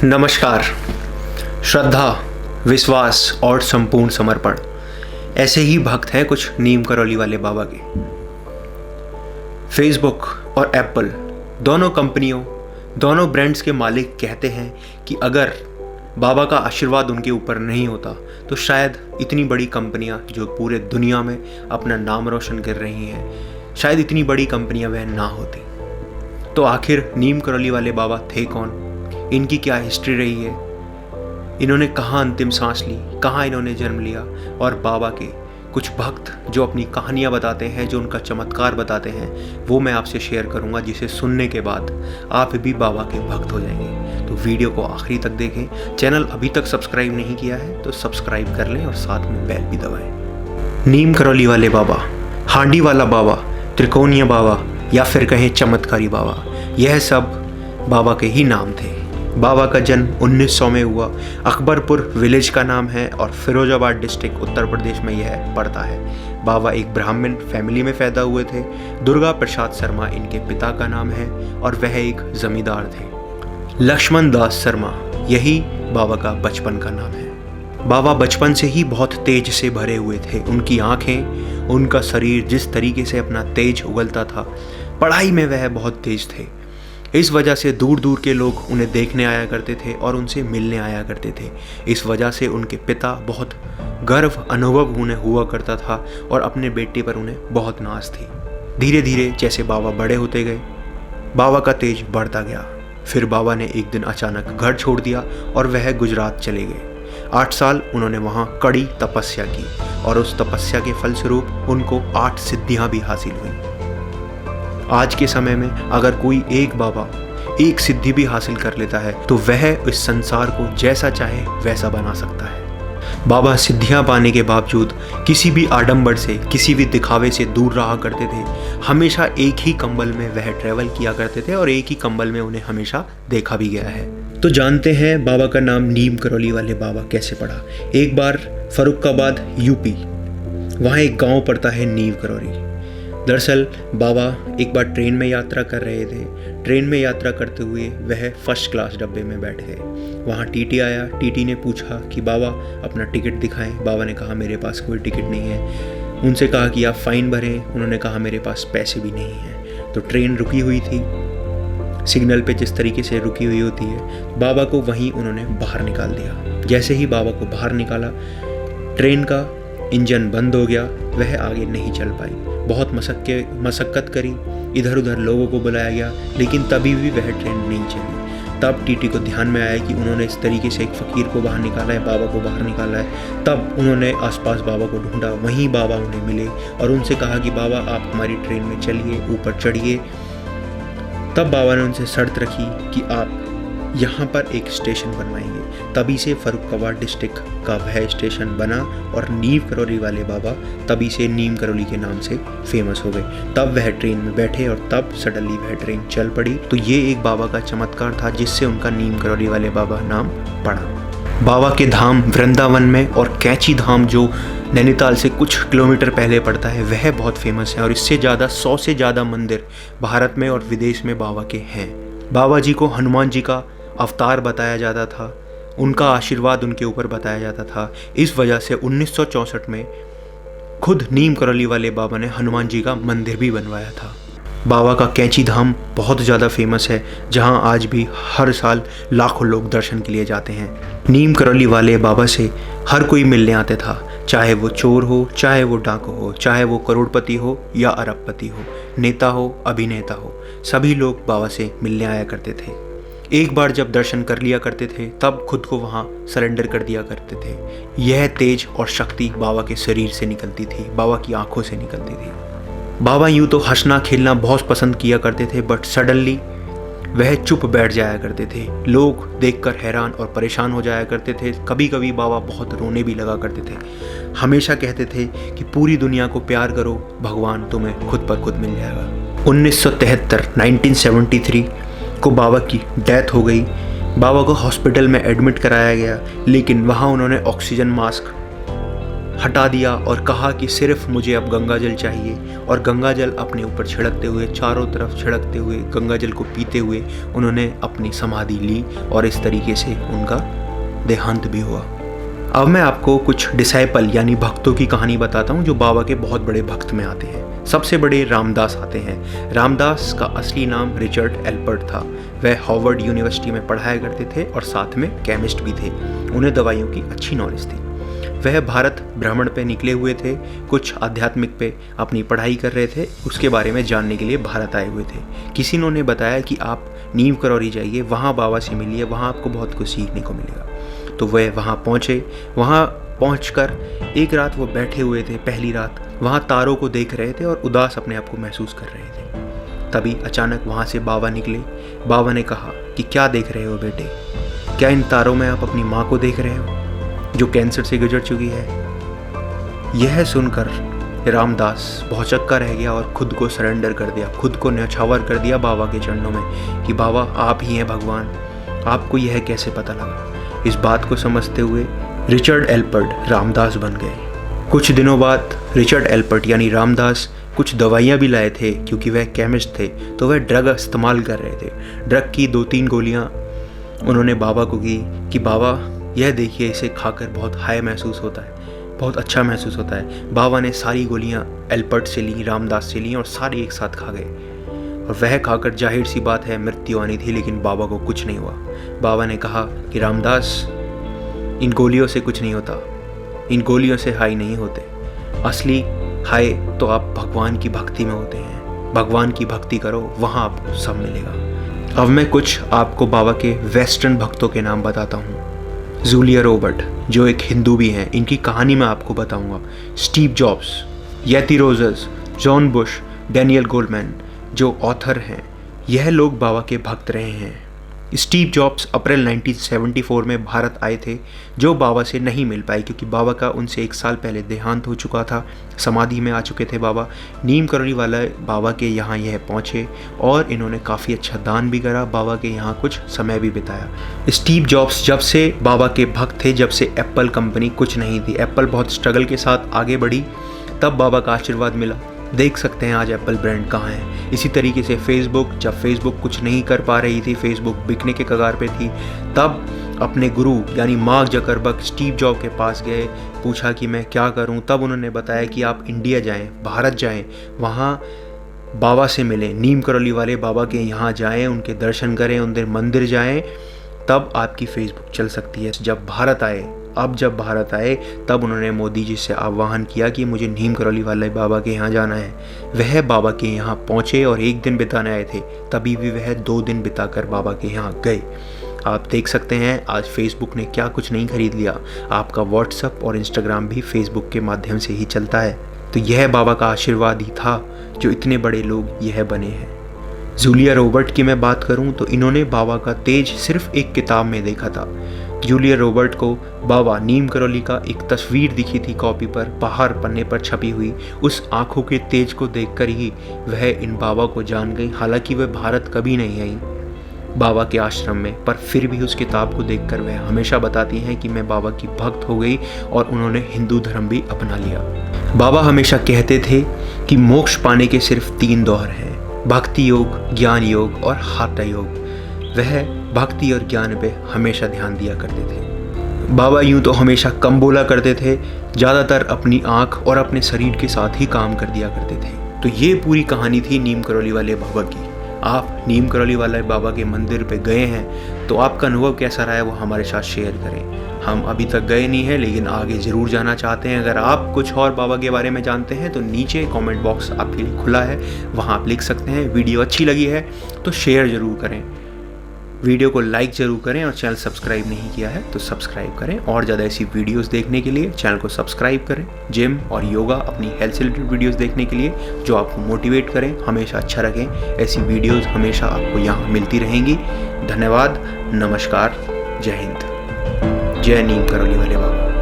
नमस्कार। श्रद्धा, विश्वास और संपूर्ण समर्पण, ऐसे ही भक्त हैं कुछ नीम करौली वाले बाबा के। फेसबुक और एप्पल दोनों कंपनियों, दोनों ब्रांड्स के मालिक कहते हैं कि अगर बाबा का आशीर्वाद उनके ऊपर नहीं होता तो शायद इतनी बड़ी कंपनियां जो पूरे दुनिया में अपना नाम रोशन कर रही हैं, शायद इतनी बड़ी कंपनियां वह ना होती। तो आखिर नीम करौली वाले बाबा थे कौन? इनकी क्या हिस्ट्री रही है? इन्होंने कहाँ अंतिम सांस ली, कहाँ इन्होंने जन्म लिया? और बाबा के कुछ भक्त जो अपनी कहानियाँ बताते हैं, जो उनका चमत्कार बताते हैं, वो मैं आपसे शेयर करूँगा, जिसे सुनने के बाद आप भी बाबा के भक्त हो जाएंगे। तो वीडियो को आखिरी तक देखें। चैनल अभी तक सब्सक्राइब नहीं किया है तो सब्सक्राइब कर लें और साथ में बेल भी दबाएं। नीम करौली वाले बाबा, हांडी वाला बाबा, त्रिकोणीय बाबा या फिर कहें चमत्कारी बाबा, यह सब बाबा के ही नाम थे। बाबा का जन्म 1900 में हुआ। अकबरपुर विलेज का नाम है और फिरोजाबाद डिस्ट्रिक्ट उत्तर प्रदेश में यह पड़ता है। बाबा एक ब्राह्मण फैमिली में पैदा हुए थे। दुर्गा प्रसाद शर्मा इनके पिता का नाम है और वह एक जमींदार थे। लक्ष्मण दास शर्मा यही बाबा का बचपन का नाम है। बाबा बचपन से ही बहुत तेज से भरे हुए थे। उनकी आंखें, उनका शरीर जिस तरीके से अपना तेज उगलता था, पढ़ाई में वह बहुत तेज थे। इस वजह से दूर दूर के लोग उन्हें देखने आया करते थे और उनसे मिलने आया करते थे। इस वजह से उनके पिता बहुत गर्व अनुभव उन्हें हुआ करता था और अपने बेटे पर उन्हें बहुत नाज थी। धीरे धीरे जैसे बाबा बड़े होते गए, बाबा का तेज बढ़ता गया। फिर बाबा ने एक दिन अचानक घर छोड़ दिया और वह गुजरात चले गए। 8 साल उन्होंने वहाँ कड़ी तपस्या की और उस तपस्या के फलस्वरूप उनको 8 सिद्धियाँ भी हासिल हुई। आज के समय में अगर कोई एक बाबा एक सिद्धि भी हासिल कर लेता है तो वह इस संसार को जैसा चाहे वैसा बना सकता है। बाबा सिद्धियां पाने के बावजूद किसी भी आडंबर से, किसी भी दिखावे से दूर रहा करते थे। हमेशा एक ही कंबल में वह ट्रैवल किया करते थे और एक ही कंबल में उन्हें हमेशा देखा भी गया है। तो जानते हैं बाबा का नाम नीम करौली वाले बाबा कैसे पड़ा। एक बार फर्रुखाबाद यूपी, वहाँ एक गाँव पड़ता है नीम करौली। दरअसल बाबा एक बार ट्रेन में यात्रा कर रहे थे। ट्रेन में यात्रा करते हुए वह फर्स्ट क्लास डब्बे में बैठ गए। वहाँ टीटी आया। टीटी ने पूछा कि बाबा अपना टिकट दिखाएं। बाबा ने कहा मेरे पास कोई टिकट नहीं है। उनसे कहा कि आप फ़ाइन भरें। उन्होंने कहा मेरे पास पैसे भी नहीं हैं। तो ट्रेन रुकी हुई थी, सिग्नल पे जिस तरीके से रुकी हुई होती है। बाबा को वहीं उन्होंने बाहर निकाल दिया। जैसे ही बाबा को बाहर निकाला, ट्रेन का इंजन बंद हो गया। वह आगे नहीं चल पाई। बहुत मशक्क़त करी, इधर उधर लोगों को बुलाया गया, लेकिन तभी भी वह ट्रेन नहीं चली। तब टीटी को ध्यान में आया कि उन्होंने इस तरीके से एक फ़कीर को बाहर निकाला है, बाबा को बाहर निकाला है। तब उन्होंने आसपास बाबा को ढूंढा। वहीं बाबा उन्हें मिले और उनसे कहा कि बाबा आप हमारी ट्रेन में चलिए, ऊपर चढ़िए। तब बाबा ने उनसे शर्त रखी कि आप यहाँ पर एक स्टेशन बनवाएंगे। तभी से फर्रुखाबाद डिस्ट्रिक्ट का वह स्टेशन बना और नीम करौली वाले बाबा तभी से नीम करौली के नाम से फेमस हो गए। तब वह ट्रेन में बैठे और तब सडनली वह ट्रेन चल पड़ी। तो ये एक बाबा का चमत्कार था जिससे उनका नीम करौली वाले बाबा नाम पड़ा। बाबा के धाम वृंदावन में और कैंची धाम जो नैनीताल से कुछ किलोमीटर पहले पड़ता है, वह बहुत फेमस है और इससे ज़्यादा 100 से ज़्यादा मंदिर भारत में और विदेश में बाबा के हैं। बाबा जी को हनुमान जी का अवतार बताया जाता था, उनका आशीर्वाद उनके ऊपर बताया जाता था। इस वजह से 1964 में खुद नीम करौली वाले बाबा ने हनुमान जी का मंदिर भी बनवाया था। बाबा का कैंची धाम बहुत ज़्यादा फेमस है, जहां आज भी हर साल लाखों लोग दर्शन के लिए जाते हैं। नीम करौली वाले बाबा से हर कोई मिलने आते था, चाहे वो चोर हो, चाहे वो डाकू हो, चाहे वो करोड़पति हो या अरबपति हो, नेता हो, अभिनेता हो, सभी लोग बाबा से मिलने आया करते थे। एक बार जब दर्शन कर लिया करते थे तब खुद को वहाँ सरेंडर कर दिया करते थे। यह तेज और शक्ति बाबा के शरीर से निकलती थी, बाबा की आंखों से निकलती थी। बाबा यूँ तो हंसना खेलना बहुत पसंद किया करते थे, बट सडनली वह चुप बैठ जाया करते थे। लोग देखकर हैरान और परेशान हो जाया करते थे। कभी कभी बाबा बहुत रोने भी लगा करते थे। हमेशा कहते थे कि पूरी दुनिया को प्यार करो, भगवान तुम्हें खुद पर खुद मिल जाएगा। 1973 को बाबा की डेथ हो गई। बाबा को हॉस्पिटल में एडमिट कराया गया, लेकिन वहाँ उन्होंने ऑक्सीजन मास्क हटा दिया और कहा कि सिर्फ मुझे अब गंगा जल चाहिए। और गंगा जल अपने ऊपर छिड़कते हुए, चारों तरफ छिड़कते हुए, गंगा जल को पीते हुए उन्होंने अपनी समाधि ली और इस तरीके से उनका देहांत भी हुआ। अब मैं आपको कुछ डिसाइपल यानी भक्तों की कहानी बताता हूँ जो बाबा के बहुत बड़े भक्त में आते हैं। सबसे बड़े रामदास आते हैं। रामदास का असली नाम रिचर्ड एल्पर्ट था। वह हार्वर्ड यूनिवर्सिटी में पढ़ाया करते थे और साथ में केमिस्ट भी थे। उन्हें दवाइयों की अच्छी नॉलेज थी। वह भारत भ्रमण पे निकले हुए थे, कुछ आध्यात्मिक पे अपनी पढ़ाई कर रहे थे, उसके बारे में जानने के लिए भारत आए हुए थे। किसी ने उन्हें बताया कि आप नीम करौली जाइए, वहाँ बाबा से मिलिए, वहाँ आपको बहुत कुछ सीखने को मिलेगा। तो वह वहाँ पहुँचे। वहाँ पहुँचकर एक रात वो बैठे हुए थे, पहली रात वहाँ तारों को देख रहे थे और उदास अपने आप को महसूस कर रहे थे। तभी अचानक वहाँ से बाबा निकले। बाबा ने कहा कि क्या देख रहे हो बेटे? क्या इन तारों में आप अपनी माँ को देख रहे हो जो कैंसर से गुजर चुकी है? यह सुनकर रामदास भौचक्का रह गया और खुद को सरेंडर कर दिया, खुद को न्यौछावर कर दिया बाबा के चरणों में कि बाबा आप ही हैं भगवान। आपको यह कैसे पता लगा? इस बात को समझते हुए रिचर्ड एल्पर्ट रामदास बन गए। कुछ दिनों बाद रिचर्ड एल्पर्ट यानी रामदास कुछ दवाइयाँ भी लाए थे। क्योंकि वह केमिस्ट थे तो वह ड्रग इस्तेमाल कर रहे थे। ड्रग की 2-3 गोलियाँ उन्होंने बाबा को की कि बाबा यह देखिए, इसे खाकर बहुत हाई महसूस होता है, बहुत अच्छा महसूस होता है। बाबा ने सारी गोलियां एल्पर्ट से ली, रामदास से ली और सारी एक साथ खा गए। और वह खाकर जाहिर सी बात है मृत्यु आनी थी, लेकिन बाबा को कुछ नहीं हुआ। बाबा ने कहा कि रामदास इन गोलियों से कुछ नहीं होता, इन गोलियों से हाई नहीं होते। असली हाई तो आप भगवान की भक्ति में होते हैं। भगवान की भक्ति करो, वहाँ आपको सब मिलेगा। अब मैं कुछ आपको बाबा के वेस्टर्न भक्तों के नाम बताता हूँ। जूलिया रॉबर्ट जो एक हिंदू भी हैं, इनकी कहानी मैं आपको बताऊंगा। स्टीव जॉब्स, यति Rogers, John Bush, Daniel Goldman जो ऑथर हैं, यह लोग बाबा के भक्त रहे हैं। स्टीव जॉब्स अप्रैल 1974 में भारत आए थे, जो बाबा से नहीं मिल पाए क्योंकि बाबा का उनसे 1 साल पहले देहांत हो चुका था। समाधि में आ चुके थे बाबा। नीम करौली वाला बाबा के यहाँ यह पहुँचे और इन्होंने काफ़ी अच्छा दान भी करा, बाबा के यहाँ कुछ समय भी बिताया। स्टीव जॉब्स जब से बाबा के भक्त थे, जब से एप्पल कंपनी कुछ नहीं थी, एप्पल बहुत स्ट्रगल के साथ आगे बढ़ी, तब बाबा का आशीर्वाद मिला। देख सकते हैं आज एप्पल ब्रांड कहाँ है। इसी तरीके से फेसबुक, जब फेसबुक कुछ नहीं कर पा रही थी, फेसबुक बिकने के कगार पे थी, तब अपने गुरु यानी मार्क जकरबर्ग स्टीव जॉब के पास गए, पूछा कि मैं क्या करूं। तब उन्होंने बताया कि आप इंडिया जाएं, भारत जाएं, वहाँ बाबा से मिलें, नीम करौली वाले बाबा के यहाँ जाएं, उनके दर्शन करें, उनके मंदिर जाएं, तब आपकी फेसबुक चल सकती है। जब भारत आए तब उन्होंने मोदी जी से आह्वान किया कि मुझे नीम करौली वाले बाबा के यहाँ जाना है। वह बाबा के यहाँ पहुँचे और 1 दिन बिताने आए थे, तभी भी वह 2 दिन बिताकर बाबा के यहाँ गए। आप देख सकते हैं आज फेसबुक ने क्या कुछ नहीं खरीद लिया। आपका व्हाट्सएप और इंस्टाग्राम भी फेसबुक के माध्यम से ही चलता है। तो यह बाबा का आशीर्वाद ही था जो इतने बड़े लोग यह बने हैं। जूलिया रॉबर्ट की मैं बात करूं तो इन्होंने बाबा का तेज सिर्फ एक किताब में देखा था। जूलिया रॉबर्ट को बाबा नीम करौली का एक तस्वीर दिखी थी कॉपी पर, बाहर पन्ने पर छपी हुई। उस आंखों के तेज को देखकर ही वह इन बाबा को जान गई। हालांकि वह भारत कभी नहीं आई बाबा के आश्रम में, पर फिर भी उस किताब को देखकर वह हमेशा बताती हैं कि मैं बाबा की भक्त हो गई और उन्होंने हिंदू धर्म भी अपना लिया। बाबा हमेशा कहते थे कि मोक्ष पाने के सिर्फ 3 द्वार हैं, भक्ति योग, ज्ञान योग और हाथा योग। वह भक्ति और ज्ञान पे हमेशा ध्यान दिया करते थे। बाबा यूं तो हमेशा कम बोला करते थे, ज़्यादातर अपनी आँख और अपने शरीर के साथ ही काम कर दिया करते थे। तो ये पूरी कहानी थी नीम करौली वाले बाबा की। आप नीम करौली वाले बाबा के मंदिर पे गए हैं तो आपका अनुभव कैसा रहा है वो हमारे साथ शेयर करें। हम अभी तक गए नहीं हैं लेकिन आगे ज़रूर जाना चाहते हैं। अगर आप कुछ और बाबा के बारे में जानते हैं तो नीचे कमेंट बॉक्स आपके लिए खुला है, वहाँ आप लिख सकते हैं। वीडियो अच्छी लगी है तो शेयर ज़रूर करें, वीडियो को लाइक ज़रूर करें और चैनल सब्सक्राइब नहीं किया है तो सब्सक्राइब करें। और ज़्यादा ऐसी वीडियोस देखने के लिए चैनल को सब्सक्राइब करें। जिम और योगा, अपनी हेल्थ से रिलेटेड वीडियोस देखने के लिए जो आपको मोटिवेट करें, हमेशा अच्छा रखें, ऐसी वीडियोस हमेशा आपको यहाँ मिलती रहेंगी। धन्यवाद, नमस्कार, जय हिंद, जय नीम करौली वाले बाबा।